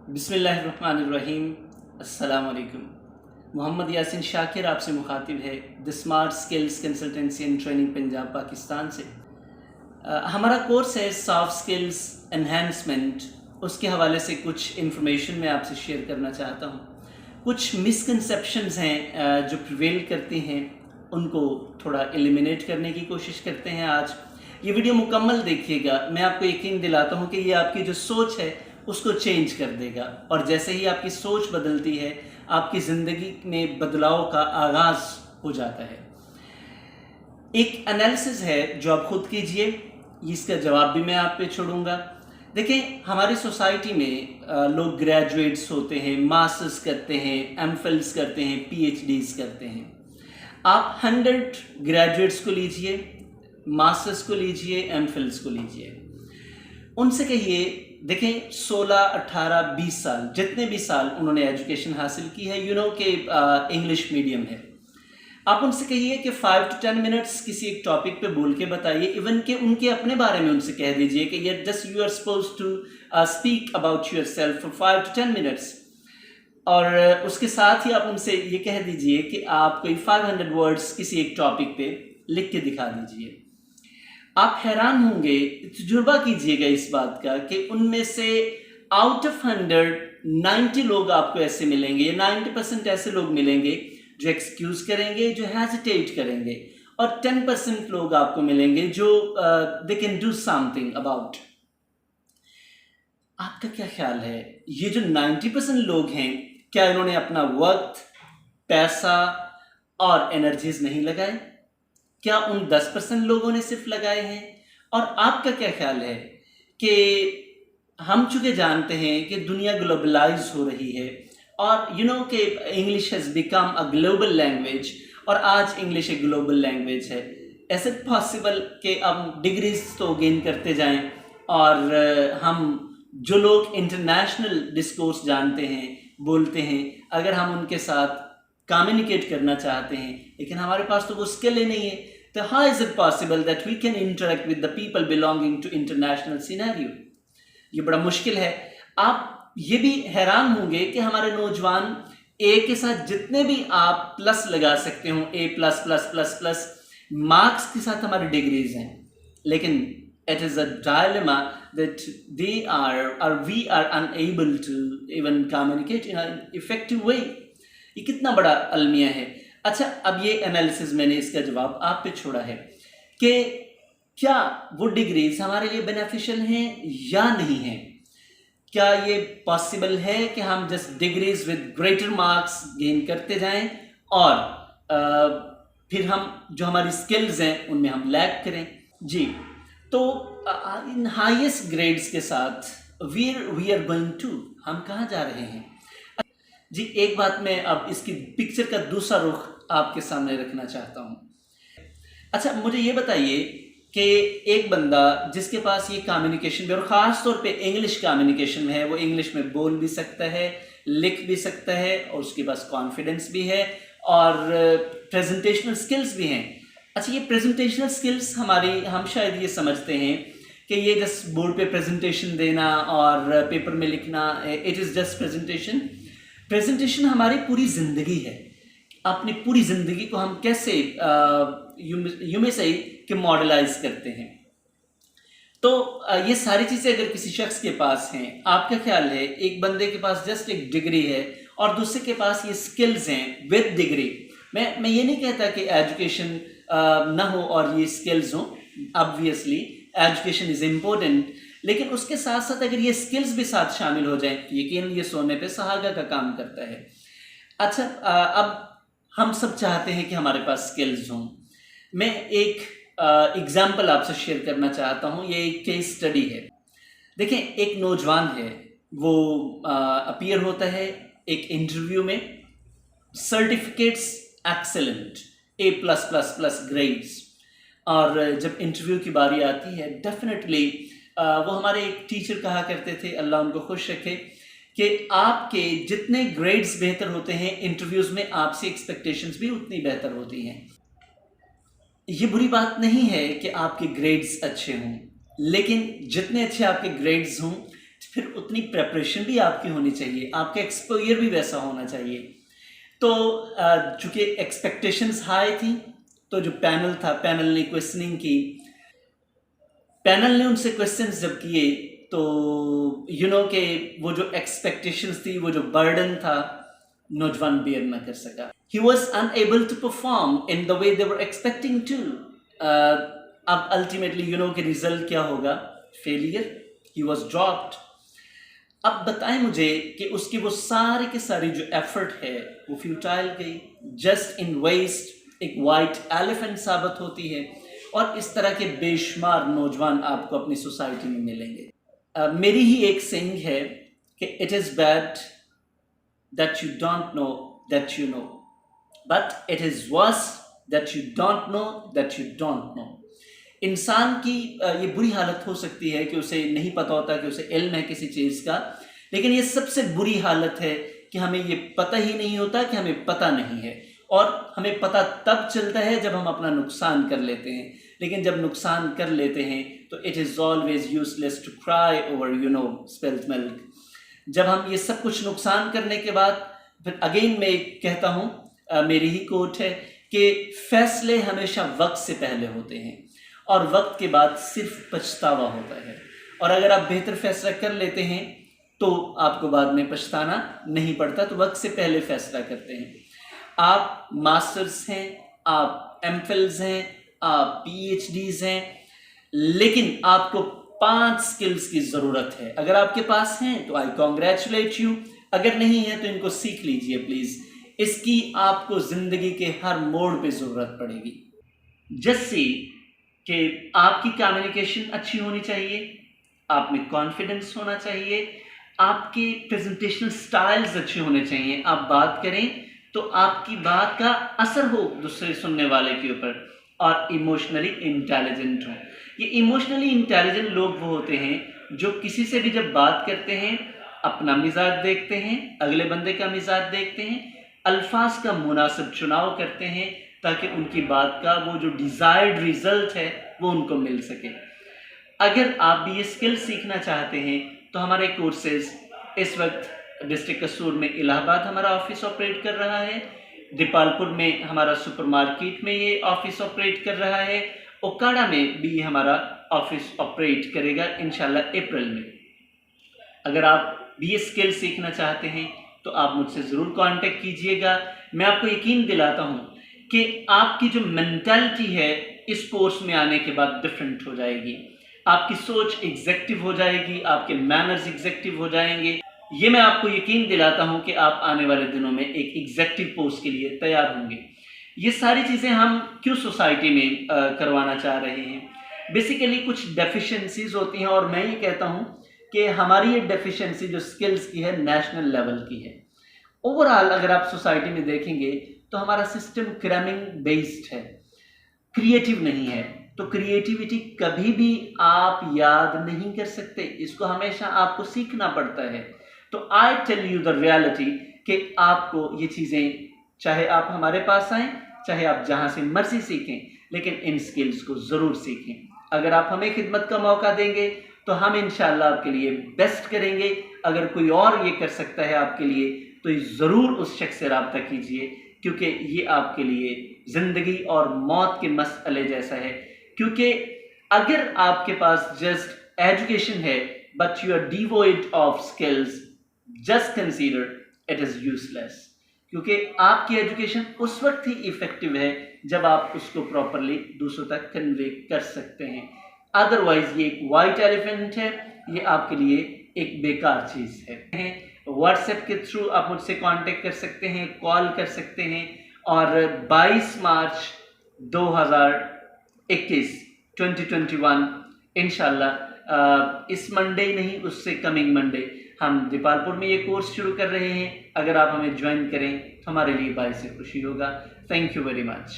बिस्मिल्लाहिर्रहमानिर्रहीम। अस्सलाम वालेकुम। मोहम्मद यासिन शाकिर आपसे मुखातिब है the smart skills consultancy and training Punjab Pakistan से। हमारा कोर्स है सॉफ्ट स्किल्स एनहेंसमेंट। उसके हवाले से कुछ इन्फॉर्मेशन मैं आपसे शेयर करना चाहता हूँ। कुछ मिसकंसेप्शंस हैं जो प्रिवेल करती हैं, उनको थोड़ा एलिमिनेट करने की कोशिश करते हैं। आज ये वीडियो मुकम्मल देखिएगा, मैं आपको यकीन दिलाता हूँ कि ये आपकी जो सोच है उसको चेंज कर देगा, और जैसे ही आपकी सोच बदलती है आपकी ज़िंदगी में बदलाव का आगाज़ हो जाता है। एक एनालिसिस है जो आप खुद कीजिए, इसका जवाब भी मैं आप पे छोड़ूंगा। देखें, हमारी सोसाइटी में लोग ग्रेजुएट्स होते हैं, मास्टर्स करते हैं, एमफिल्स करते हैं, पीएचडीज करते हैं। आप 100 ग्रेजुएट्स को लीजिए, मास्टर्स को लीजिए, एमफिल्स को लीजिए, उनसे कहिए, देखें 16, 18, 20 साल, जितने भी साल उन्होंने एजुकेशन हासिल की है, कि इंग्लिश मीडियम है, आप उनसे कहिए कि 5 to 10 मिनट्स किसी एक टॉपिक पे बोल के बताइए। इवन के उनके अपने बारे में उनसे कह दीजिए कि ये just you are suppose to speak about yourself for 5 to 10 minutes. और उसके साथ ही आप उनसे ये कह दीजिए कि आप कोई 500 वर्ड्स किसी एक टॉपिक पे लिख के दिखा दीजिए। आप हैरान होंगे, तजुर्बा कीजिएगा इस बात का कि उनमें से आउट ऑफ 100 90 लोग आपको ऐसे मिलेंगे, 90% ऐसे लोग मिलेंगे जो एक्सक्यूज करेंगे, जो हेजिटेट करेंगे, और 10% लोग आपको मिलेंगे जो they can do something about. आपका क्या ख्याल है, ये जो 90% लोग हैं, क्या इन्होंने अपना वक्त, पैसा और एनर्जीज नहीं लगाए? क्या उन 10% लोगों ने सिर्फ लगाए हैं? और आपका क्या ख्याल है कि हम चूंकि जानते हैं कि दुनिया ग्लोबलाइज हो रही है, और कि English has become a global language, और आज इंग्लिश एक ग्लोबल लैंग्वेज है, ऐसे पॉसिबल कि हम डिग्रीज तो गेन करते जाएं, और हम जो लोग इंटरनेशनल डिस्कोर्स जानते हैं, बोलते हैं, अगर हम उनके साथ कम्युनिकेट करना चाहते हैं, लेकिन हमारे पास तो वो स्किल ही नहीं है, तो how is it possible that we can interact with the people belonging to international scenario? ये बड़ा मुश्किल है। आप ये भी हैरान होंगे कि हमारे नौजवान ए के साथ जितने भी आप प्लस लगा सकते हो, A plus plus plus plus marks के साथ हमारी डिग्रीज हैं, लेकिन it is a dilemma that they are or we are unable to even communicate in an effective way. ये कितना बड़ा अलमिया है। अच्छा, अब ये एनालिसिस मैंने इसका जवाब आप पे छोड़ा है कि क्या वो डिग्रीज हमारे लिए बेनिफिशियल हैं या नहीं हैं? क्या ये पॉसिबल है कि हम just degrees with greater marks gain करते जाएं, और फिर हम जो हमारी स्किल्स हैं उनमें हम लैग करें? जी, तो इन हाईएस्ट ग्रेड्स के साथ वी आर गोइंग टू, हम कहाँ जा रहे हैं? जी, एक बात मैं अब इसकी पिक्चर का दूसरा रुख आपके सामने रखना चाहता हूँ। अच्छा, मुझे ये बताइए कि एक बंदा जिसके पास ये कम्युनिकेशन भी, और ख़ास तौर पे इंग्लिश कम्युनिकेशन में है, वो इंग्लिश में बोल भी सकता है, लिख भी सकता है, और उसके पास कॉन्फिडेंस भी है, और प्रेजेंटेशनल स्किल्स भी हैं। अच्छा, ये प्रेजेंटेशनल स्किल्स हम शायद ये समझते हैं कि ये जस्ट बोर्ड पे प्रेजेंटेशन देना और पेपर में लिखना, it is just presentation. Presentation हमारी पूरी ज़िंदगी है। अपनी पूरी ज़िंदगी को हम कैसे यू में से कि मॉडलाइज करते हैं। तो ये सारी चीज़ें अगर किसी शख्स के पास हैं, आपका ख्याल है एक बंदे के पास जस्ट एक डिग्री है और दूसरे के पास ये स्किल्स हैं विद डिग्री। मैं ये नहीं कहता कि एजुकेशन ना हो और ये स्किल्स हों, ऑब्वियसली एजुकेशन इज़ इम्पोर्टेंट, लेकिन उसके साथ साथ अगर ये स्किल्स भी साथ शामिल हो जाएं, यकीन ये सोने पे सुहागा का काम करता है। अच्छा, अब हम सब चाहते हैं कि हमारे पास स्किल्स हों। मैं एक एग्जाम्पल आपसे शेयर करना चाहता हूँ। ये एक केस स्टडी है। देखें, एक नौजवान है, वो अपीयर होता है एक इंटरव्यू में, सर्टिफिकेट्स एक्सेलेंट, A+++ ग्रेड्स, और जब इंटरव्यू की बारी आती है, डेफिनेटली वो हमारे एक टीचर कहा करते थे, अल्लाह उनको खुश रखे, कि आपके जितने ग्रेड्स बेहतर होते हैं इंटरव्यूज़ में, आपसे एक्सपेक्टेशंस भी उतनी बेहतर होती हैं। ये बुरी बात नहीं है कि आपके ग्रेड्स अच्छे हों, लेकिन जितने अच्छे आपके ग्रेड्स हों, फिर उतनी प्रेपरेशन भी आपकी होनी चाहिए, आपका एक्सपोजर भी वैसा होना चाहिए। तो चूँकि एक्सपेक्टेशंस हाई थी, तो जो पैनल था, पैनल ने क्वेश्चनिंग की, पैनल ने उनसे क्वेश्चंस जब किए तो कि वो जो एक्सपेक्टेशंस थी, वो जो बर्डन था, नौजवान बेयर ना कर सका। He was unable to perform in the way they were expecting to. अब अल्टीमेटली कि रिजल्ट क्या होगा? फेलियर। He was dropped. अब बताएं मुझे कि उसकी वो सारी के सारी जो एफर्ट है वो फ्यूटाइल गई, जस्ट इन वेस्ट, एक वाइट एलिफेंट साबित होती है। और इस तरह के बेशुमार नौजवान आपको अपनी सोसाइटी में मिलेंगे। मेरी ही एक सेइंग है कि it is bad that you don't know that you know, but it is verse that you don't know that you don't know. इंसान की ये बुरी हालत हो सकती है कि उसे नहीं पता होता कि उसे इल्म है किसी चीज़ का, लेकिन ये सबसे बुरी हालत है कि हमें ये पता ही नहीं होता कि हमें पता नहीं है। और हमें पता तब चलता है जब हम अपना नुकसान कर लेते हैं, लेकिन जब नुकसान कर लेते हैं तो it is always useless to cry over spilled milk. जब हम ये सब कुछ नुकसान करने के बाद फिर अगेन मैं कहता हूँ, मेरी ही कोट है कि फैसले हमेशा वक्त से पहले होते हैं और वक्त के बाद सिर्फ पछतावा होता है। और अगर आप बेहतर फैसला कर लेते हैं तो आपको बाद में पछताना नहीं पड़ता, तो वक्त से पहले फैसला करते हैं। आप मास्टर्स हैं, आप एमफिल्स हैं, आप पीएचडीज हैं, लेकिन आपको 5 स्किल्स की ज़रूरत है। अगर आपके पास हैं तो आई कॉन्ग्रेचुलेट यू, अगर नहीं है तो इनको सीख लीजिए प्लीज़। इसकी आपको ज़िंदगी के हर मोड़ पे ज़रूरत पड़ेगी। जैसे कि आपकी कम्युनिकेशन अच्छी होनी चाहिए, आप में कॉन्फिडेंस होना चाहिए, आपके प्रेजेंटेशनल स्टाइल्स अच्छे होने चाहिए। आप बात करें तो आपकी बात का असर हो दूसरे सुनने वाले के ऊपर, और इमोशनली इंटेलिजेंट हो। ये इमोशनली इंटेलिजेंट लोग वो होते हैं जो किसी से भी जब बात करते हैं अपना मिजाज देखते हैं, अगले बंदे का मिजाज देखते हैं, अल्फाज का मुनासिब चुनाव करते हैं ताकि उनकी बात का वो जो डिज़ायर्ड रिजल्ट है वो उनको मिल सके। अगर आप भी ये स्किल सीखना चाहते हैं तो हमारे कोर्सेज इस वक्त डिस्ट्रिक्ट कसूर में इलाहाबाद हमारा ऑफिस ऑपरेट कर रहा है, दीपालपुर में हमारा सुपरमार्केट में ये ऑफिस ऑपरेट कर रहा है, ओकाड़ा में भी हमारा ऑफिस ऑपरेट करेगा इंशाल्लाह अप्रैल में। अगर आप भी ये स्किल सीखना चाहते हैं तो आप मुझसे ज़रूर कांटेक्ट कीजिएगा। मैं आपको यकीन दिलाता हूँ कि आपकी जो मेंटालिटी है इस कोर्स में आने के बाद डिफरेंट हो जाएगी। आपकी सोच एग्जेक्टिव हो जाएगी, आपके मैनर्स एग्जेक्टिव हो जाएंगे। ये मैं आपको यकीन दिलाता हूँ कि आप आने वाले दिनों में एक एग्जेक्टिव पोस्ट के लिए तैयार होंगे। ये सारी चीज़ें हम क्यों सोसाइटी में करवाना चाह रहे हैं? बेसिकली कुछ डेफिशिएंसीज होती हैं और मैं ये कहता हूँ कि हमारी ये डेफिशिएंसी जो स्किल्स की है नेशनल लेवल की है। ओवरऑल अगर आप सोसाइटी में देखेंगे तो हमारा सिस्टम क्रैमिंग बेस्ड है, क्रिएटिव नहीं है। तो क्रिएटिविटी कभी भी आप याद नहीं कर सकते, इसको हमेशा आपको सीखना पड़ता है। तो I tell you the reality कि आपको ये चीज़ें, चाहे आप हमारे पास आएँ, चाहे आप जहाँ से मर्जी सीखें, लेकिन इन स्किल्स को ज़रूर सीखें। अगर आप हमें खिदमत का मौका देंगे तो हम इंशाल्लाह आपके लिए बेस्ट करेंगे। अगर कोई और ये कर सकता है आपके लिए तो ज़रूर उस शख्स से रब्ता कीजिए, क्योंकि ये आपके लिए ज़िंदगी और मौत के मसले जैसा है। क्योंकि अगर आपके पास जस्ट एजुकेशन है but you are devoid of skills, just consider it is useless. क्योंकि आपकी एजुकेशन उस वक्त ही इफ़ेक्टिव है जब आप उसको प्रॉपरली दूसरों तक कन्वे कर सकते हैं। अदरवाइज ये एक वाइट एलिफेंट है, ये आपके लिए एक बेकार चीज़ है। व्हाट्सएप के थ्रू आप मुझसे कांटेक्ट कर सकते हैं, कॉल कर सकते हैं। और 22 मार्च 2021 इंशाल्लाह इस मंडे नहीं, उससे कमिंग मंडे हम दीपालपुर में ये कोर्स शुरू कर रहे हैं। अगर आप हमें ज्वाइन करें तो हमारे लिए बाइस खुशी होगा। Thank you very much.